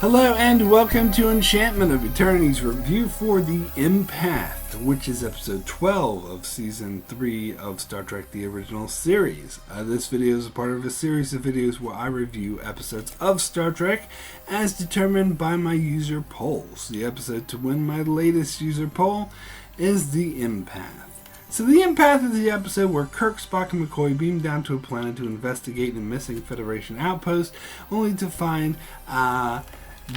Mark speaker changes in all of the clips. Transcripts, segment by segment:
Speaker 1: Hello and welcome to Enchantment of Eternity's review for the Empath, which is episode 12 of season 3 of Star Trek The Original Series. This video is a part of a series of videos where I review episodes of Star Trek as determined by my user polls. The episode to win my latest user poll is the Empath. So the Empath is the episode where Kirk, Spock, and McCoy beam down to a planet to investigate a missing Federation outpost, only to find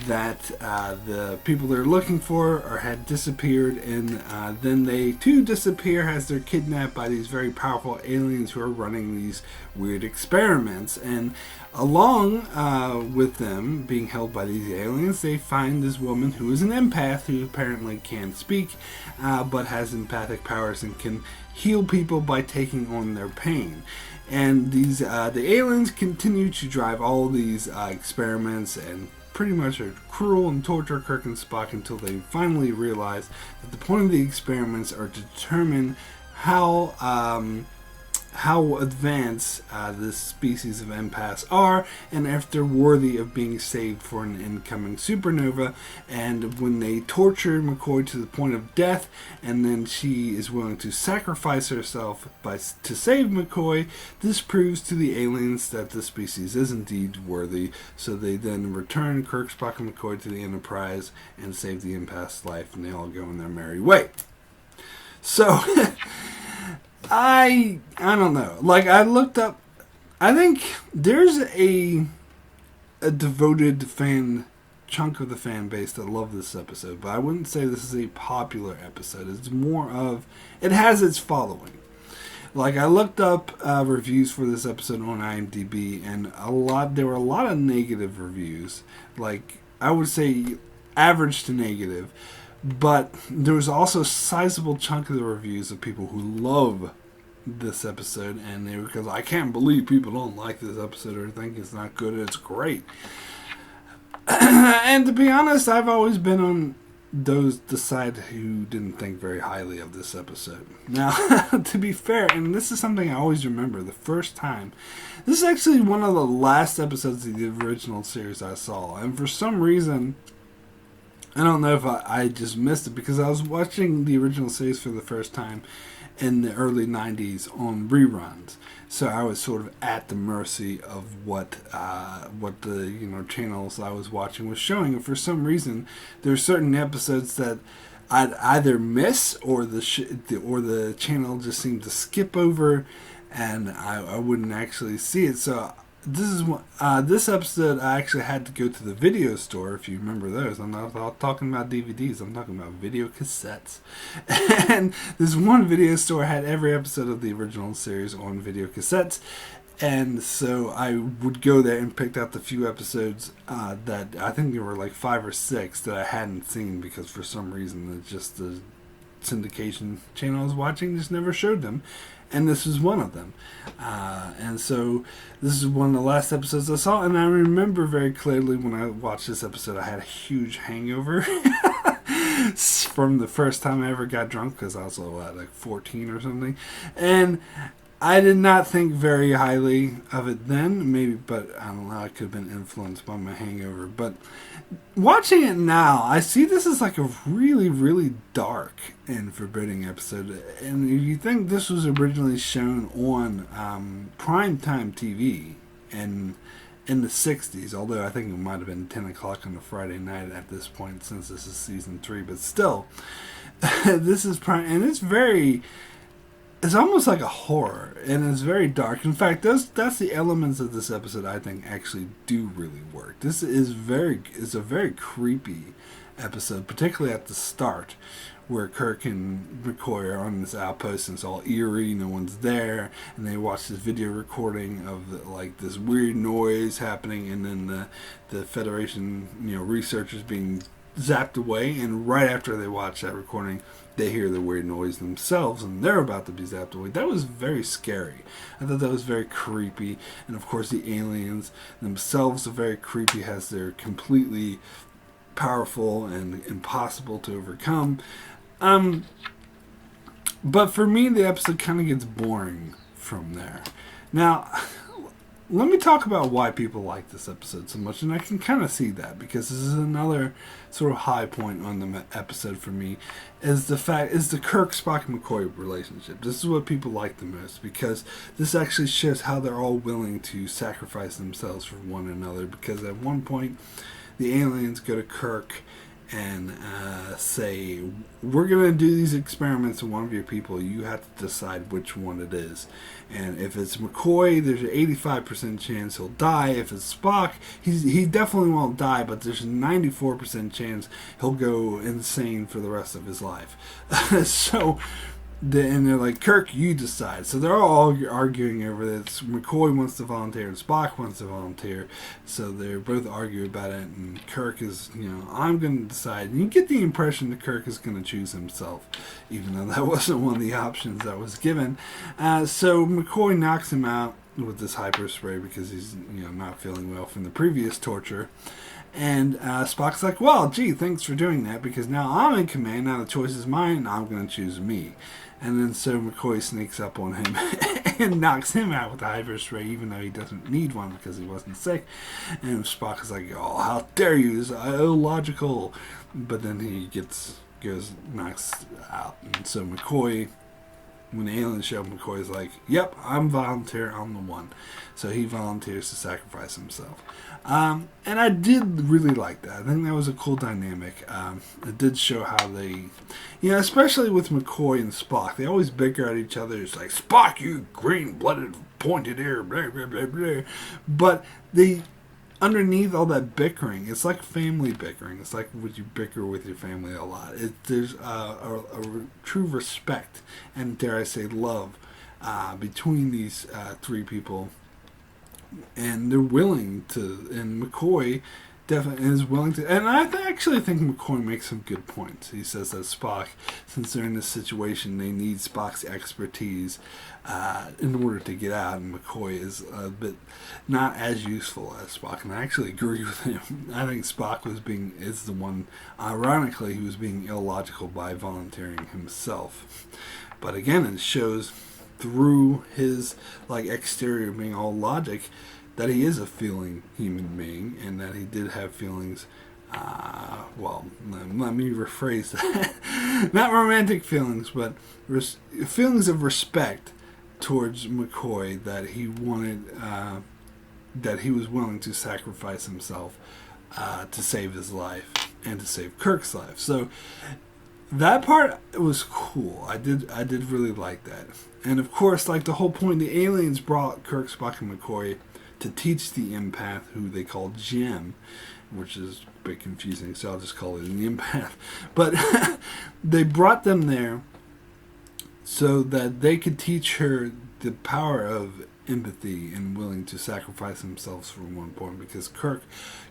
Speaker 1: that the people they're looking for had disappeared, and then they too disappear as they're kidnapped by these very powerful aliens who are running these weird experiments. And along with them being held by these aliens, they find this woman who is an empath who apparently can't speak but has empathic powers and can heal people by taking on their pain. And these the aliens continue to drive all these experiments and pretty much are cruel and torture Kirk and Spock until they finally realize that the point of the experiments are to determine how advanced this species of empaths are, and if they're worthy of being saved for an incoming supernova. And when they torture McCoy to the point of death, and then she is willing to sacrifice herself to save McCoy, this proves to the aliens that the species is indeed worthy. So they then return Kirk, Spock, and McCoy to the Enterprise and save the empath's life, and they all go in their merry way. So I don't know. Like, I looked up, I think there's a devoted chunk of the fan base that love this episode, but I wouldn't say this is a popular episode. It's more of, it has its following. Like, I looked up reviews for this episode on IMDb, and there were a lot of negative reviews. Like, I would say average to negative. But there was also a sizable chunk of the reviews of people who love this episode, and they were, because I can't believe people don't like this episode or think it's not good. It's great. And to be honest, I've always been on the side who didn't think very highly of this episode. Now, to be fair, and this is something I always remember, the first time, this is actually one of the last episodes of the original series I saw, and for some reason, I don't know if I just missed it, because I was watching the original series for the first time in the early 90s on reruns. So I was sort of at the mercy of what the channels I was watching was showing. And for some reason, there are certain episodes that I'd either miss or the channel just seemed to skip over, and I wouldn't actually see it. So this episode, I actually had to go to the video store, if you remember those. I'm not talking about DVDs, I'm talking about video cassettes. And this one video store had every episode of the original series on video cassettes. And so I would go there and pick out the few episodes that I think there were like 5 or 6 that I hadn't seen, because for some reason it's just the syndication channel I was watching just never showed them. And this was one of them. And so this is one of the last episodes I saw. And I remember very clearly when I watched this episode, I had a huge hangover from the first time I ever got drunk, because I was like 14 or something. And I did not think very highly of it then, maybe, but I don't know, I could have been influenced by my hangover. But watching it now, I see this as like a really, really dark and forbidding episode. And you think this was originally shown on primetime TV in the 60s, although I think it might have been 10 o'clock on a Friday night at this point, since this is season 3. But still, this is prime, and it's almost like a horror, and it's very dark. In fact, that's the elements of this episode I think actually do really work. This is a very creepy episode, particularly at the start, where Kirk and McCoy are on this outpost and it's all eerie, no one's there, and they watch this video recording of like this weird noise happening, and then the Federation researchers being zapped away, and right after they watch that recording, they hear the weird noise themselves, and they're about to be zapped away. That was very scary. I thought that was very creepy. And of course, the aliens themselves are very creepy, as they're completely powerful and impossible to overcome. But for me, the episode kind of gets boring from there. Now, let me talk about why people like this episode so much, and I can kind of see that because this is another sort of high point on the episode for me. Is the Kirk, Spock, and McCoy relationship. This is what people like the most because this actually shows how they're all willing to sacrifice themselves for one another. Because at one point, the aliens go to Kirk and say, we're going to do these experiments on one of your people. You have to decide which one it is. And if it's McCoy, there's an 85% chance he'll die. If it's Spock, he definitely won't die, but there's a 94% chance he'll go insane for the rest of his life. And they're like, Kirk, you decide. So they're all arguing over this. McCoy wants to volunteer and Spock wants to volunteer. So they're both arguing about it. And Kirk is, I'm going to decide. And you get the impression that Kirk is going to choose himself, even though that wasn't one of the options that was given. So McCoy knocks him out with this hyper spray because he's, not feeling well from the previous torture. And Spock's like, well, gee, thanks for doing that because now I'm in command. Now the choice is mine and I'm going to choose me. And then so McCoy sneaks up on him and knocks him out with the hyper spray, even though he doesn't need one because he wasn't sick. And Spock is like, oh, how dare you, this is illogical. But then he knocks out. And so McCoy, when the aliens show up, McCoy's like, yep, I'm volunteer, I'm the one. So he volunteers to sacrifice himself. And I did really like that. I think that was a cool dynamic. It did show how they, especially with McCoy and Spock, they always bicker at each other. It's like, Spock, you green-blooded, pointed ear, blah, blah, blah, blah. But underneath all that bickering, it's like family bickering. It's like would you bicker with your family a lot. There's a true respect and, dare I say, love between these three people. And they're willing to, and McCoy definitely is willing to, and I actually think McCoy makes some good points. He says that Spock, since they're in this situation, they need Spock's expertise in order to get out, and McCoy is a bit not as useful as Spock, and I actually agree with him. I think Spock is the one, ironically, who was being illogical by volunteering himself. But again, it shows through his exterior being all logic that he is a feeling human being and that he did have feelings. Let me rephrase that. Not romantic feelings, but feelings of respect towards McCoy, that he wanted, that he was willing to sacrifice himself to save his life and to save Kirk's life. So that part was cool. I did really like that. And of course, the whole point, the aliens brought Kirk, Spock, and McCoy to teach the empath, who they call Jem, which is a bit confusing, so I'll just call it an empath. But they brought them there so that they could teach her the power of empathy and willing to sacrifice themselves for one point, because Kirk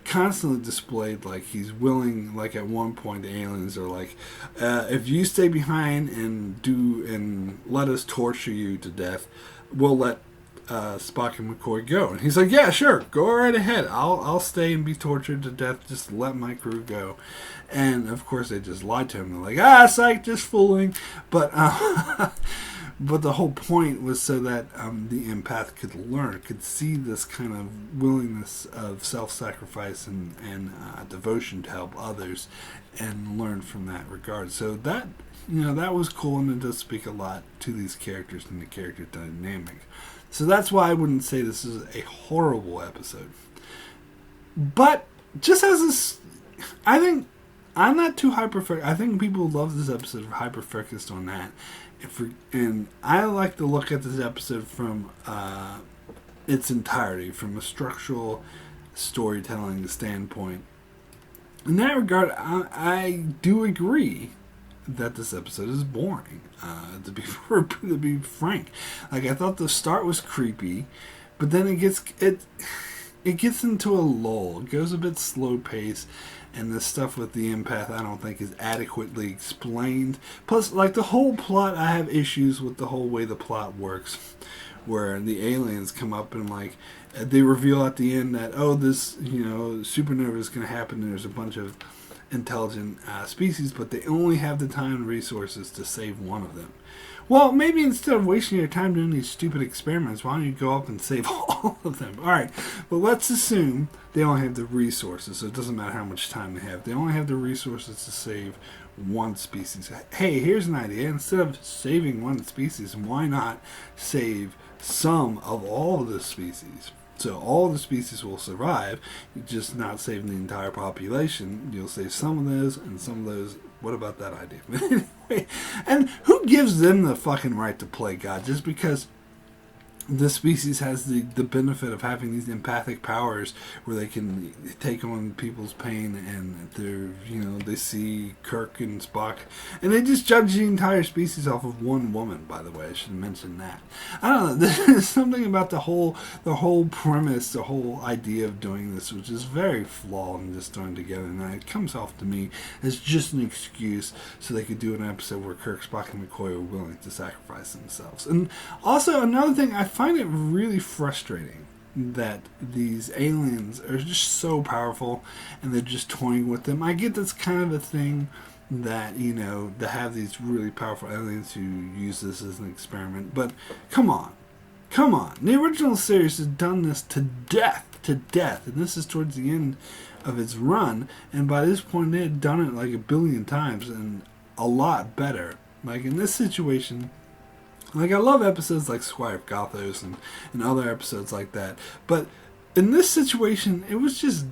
Speaker 1: constantly displayed he's willing. At one point the aliens are like, if you stay behind and let us torture you to death, we'll let Spock and McCoy go. And he's like, yeah, sure, go right ahead, I'll stay and be tortured to death, just let my crew go. And of course they just lied to him. They're like, psych, just fooling. But But the whole point was so that the empath could see this kind of willingness of self-sacrifice and devotion to help others, and learn from that regard. So that that was cool, and it does speak a lot to these characters and the character dynamic. So that's why I wouldn't say this is a horrible episode. But just as this, I think I'm not too hyper-focused. I think people love this episode are hyper-focused on that. And I like to look at this episode from its entirety, from a structural storytelling standpoint. In that regard, I do agree that this episode is boring. To be frank, I thought the start was creepy, but then it gets into a lull. It goes a bit slow paced. And the stuff with the empath, I don't think is adequately explained. Plus, the whole plot, I have issues with the whole way the plot works. Where the aliens come up and, they reveal at the end that, this, supernova is going to happen. And there's a bunch of intelligent species, but they only have the time and resources to save one of them. Well, maybe instead of wasting your time doing these stupid experiments, why don't you go up and save all of them? All right, but let's assume they only have the resources, so it doesn't matter how much time they have. They only have the resources to save one species. Hey, here's an idea. Instead of saving one species, why not save some of all of the species? So all the species will survive, you're just not saving the entire population. You'll save some of those and some of those. What about that idea? Anyway, and who gives them the fucking right to play God? Just because the species has the benefit of having these empathic powers where they can take on people's pain, and they see Kirk and Spock, and they just judge the entire species off of one woman. By the way, I should mention that. I don't know. There's something about the whole premise, the whole idea of doing this, which is very flawed and just thrown together, and it comes off to me as just an excuse so they could do an episode where Kirk, Spock, and McCoy are willing to sacrifice themselves. And also another thing, I find it really frustrating that these aliens are just so powerful and they're just toying with them. I get that's kind of a thing that, to have these really powerful aliens who use this as an experiment, but come on. The original series has done this to death, and this is towards the end of its run, and by this point they had done it like a billion times and a lot better. Like in this situation, like I love episodes like Squire of Gothos and other episodes like that, but in this situation it was just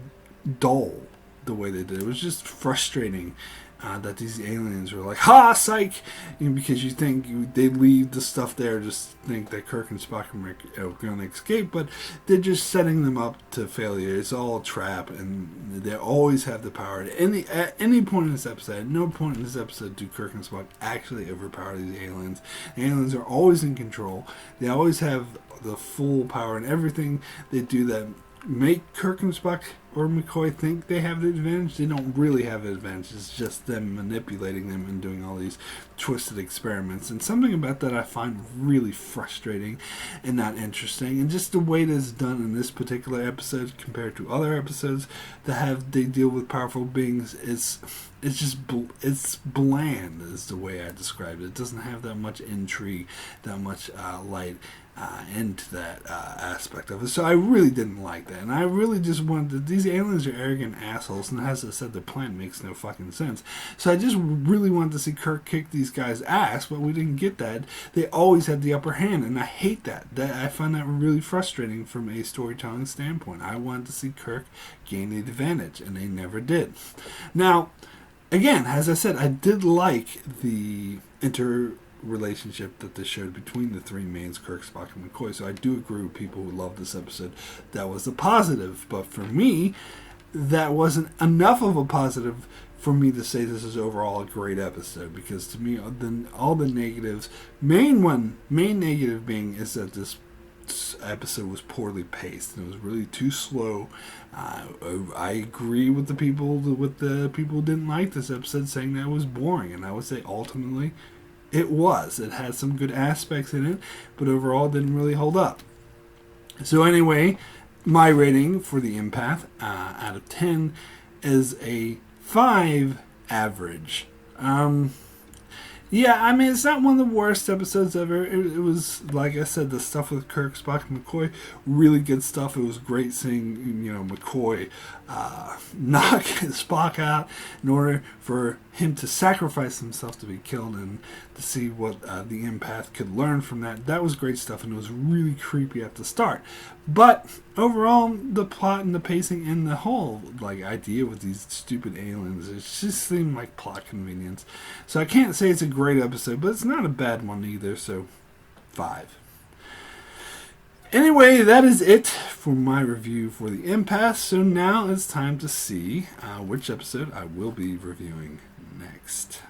Speaker 1: dull the way they did it. It was just frustrating that these aliens were like, ha, psych, because you think they leave the stuff there, just think that Kirk and Spock are going to escape, but they're just setting them up to failure. It's all a trap, and they always have the power. At any point in this episode, at no point in this episode do Kirk and Spock actually overpower these aliens. The aliens are always in control. They always have the full power, and everything they do that make Kirk and Spock or McCoy think they have the advantage. They don't really have the advantage. It's just them manipulating them and doing all these twisted experiments. And something about that I find really frustrating and not interesting. And just the way that it's done in this particular episode compared to other episodes that they deal with powerful beings, it's bland is the way I described it. It doesn't have that much intrigue, that much light into that aspect of it. So I really didn't like that, and I really just wanted these aliens are arrogant assholes, and as I said, the plan makes no fucking sense. So I just really wanted to see Kirk kick these guys' ass, but we didn't get that. They always had the upper hand, and I hate that. I find that really frustrating from a storytelling standpoint. I wanted to see Kirk gain the advantage, and they never did. Now, again, as I said, I did like the relationship that they showed between the three mains, Kirk, Spock, and McCoy. So I do agree with people who love this episode. That was a positive. But for me, that wasn't enough of a positive for me to say this is overall a great episode. Because to me, all the negatives, main negative being is that this episode was poorly paced and it was really too slow. I agree with the people who didn't like this episode, saying that it was boring, and I would say ultimately it was. It had some good aspects in it, but overall it didn't really hold up. So anyway, my rating for the Empath out of 10 is a 5 average. Yeah, I mean, it's not one of the worst episodes ever. It was, like I said, the stuff with Kirk, Spock, and McCoy, really good stuff. It was great seeing, McCoy knock Spock out in order for him to sacrifice himself to be killed, and to see what the Empath could learn from that. That was great stuff, and it was really creepy at the start. But overall, the plot and the pacing and the whole idea with these stupid aliens, it just seemed like plot convenience. So I can't say it's a great episode, but it's not a bad one either. So 5. Anyway, that is it for my review for the Empath. So now it's time to see which episode I will be reviewing next.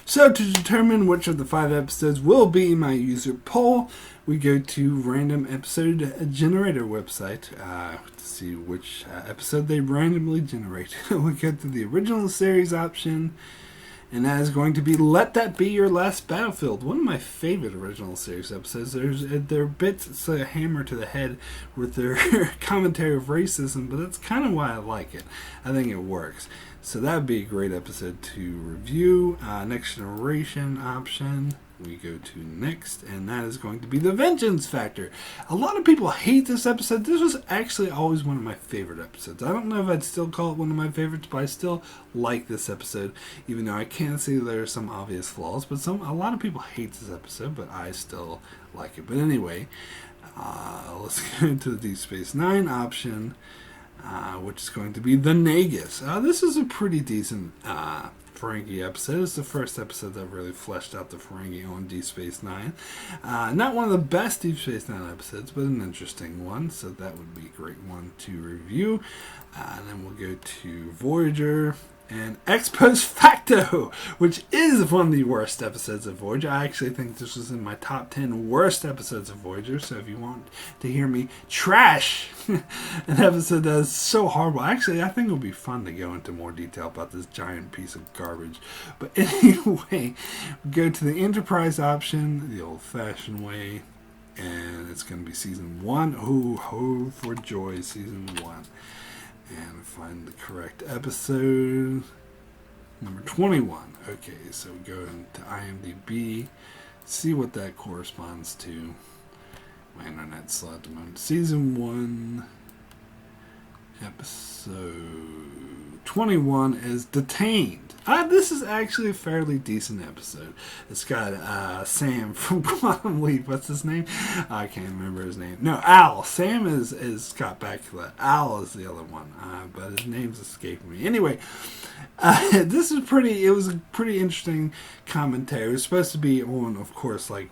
Speaker 1: So to determine which of the 5 episodes will be my user poll, we go to Random Episode Generator website to see which episode they randomly generate. We go to the original series option, And that is going to be Let That Be Your Last Battlefield, one of my favorite original series episodes. There are bits, it's like a hammer to the head with their commentary of racism, but that's kind of why I like it. I think it works. So that would be a great episode to review. Next Generation option, we go to next, and that is going to be The Vengeance Factor. A lot of people hate this episode. This was actually always one of my favorite episodes. I don't know if I'd still call it one of my favorites, but I still like this episode, even though I can see there are some obvious flaws. But a lot of people hate this episode, but I still like it. But anyway, let's go into the Deep Space Nine option, which is going to be The Nagus. This is a pretty decent Ferengi episode. It's the first episode that really fleshed out the Ferengi on Deep Space Nine. Not one of the best Deep Space Nine episodes, but an interesting one, so that would be a great one to review. And then we'll go to Voyager and Ex Post Facto, which is one of the worst episodes of Voyager. I actually think this was in my top 10 worst episodes of Voyager, so if you want to hear me trash an episode that is so horrible, actually I think it'll be fun to go into more detail about this giant piece of garbage. But anyway, we go to the Enterprise option, the old-fashioned way, and it's going to be Season 1. Oh, for joy, Season 1. And find the correct episode. Number 21. Okay, so we go into IMDb, see what that corresponds to. My internet's slow at the moment. Season 1, episode 21 is Detained. This is actually a fairly decent episode. It's got Sam from Quantum Leap. What's his name? I can't remember his name. No, Al. Sam is Scott Bakula. Al is the other one, but his name's escaping me. Anyway, this is pretty. It was a pretty interesting commentary. It was supposed to be on, of course, like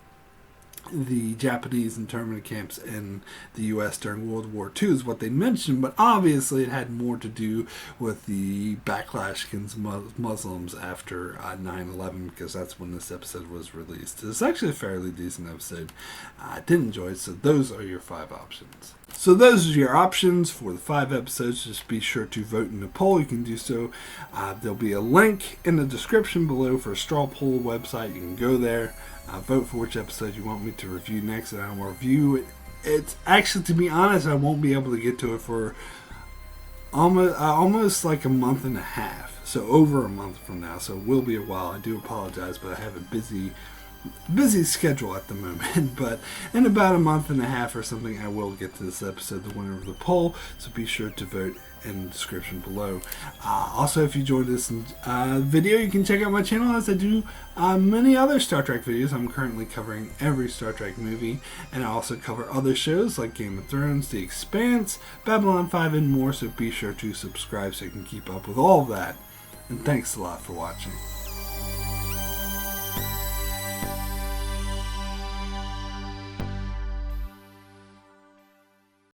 Speaker 1: the Japanese internment camps in the U.S. during World War II is what they mentioned, but obviously it had more to do with the backlash against Muslims after 9/11, because that's when this episode was released. It's actually a fairly decent episode. I did enjoy it, so those are your 5 options. So those are your options for the 5 episodes. Just be sure to vote in the poll. You can do so. There'll be a link in the description below for a straw poll website. You can go there. Vote for which episode you want me to review next, and I will review it. It's actually, to be honest, I won't be able to get to it for almost like a month and a half. So over a month from now. So it will be a while. I do apologize, but I have a busy schedule at the moment. But in about a month and a half or something, I will get to this episode, the winner of the poll. So be sure to vote in the description below. Also, if you enjoyed this video, you can check out my channel as I do many other Star Trek videos. I'm currently covering every Star Trek movie, and I also cover other shows like Game of Thrones, The Expanse, Babylon 5, and more, so be sure to subscribe so you can keep up with all of that. And thanks a lot for watching.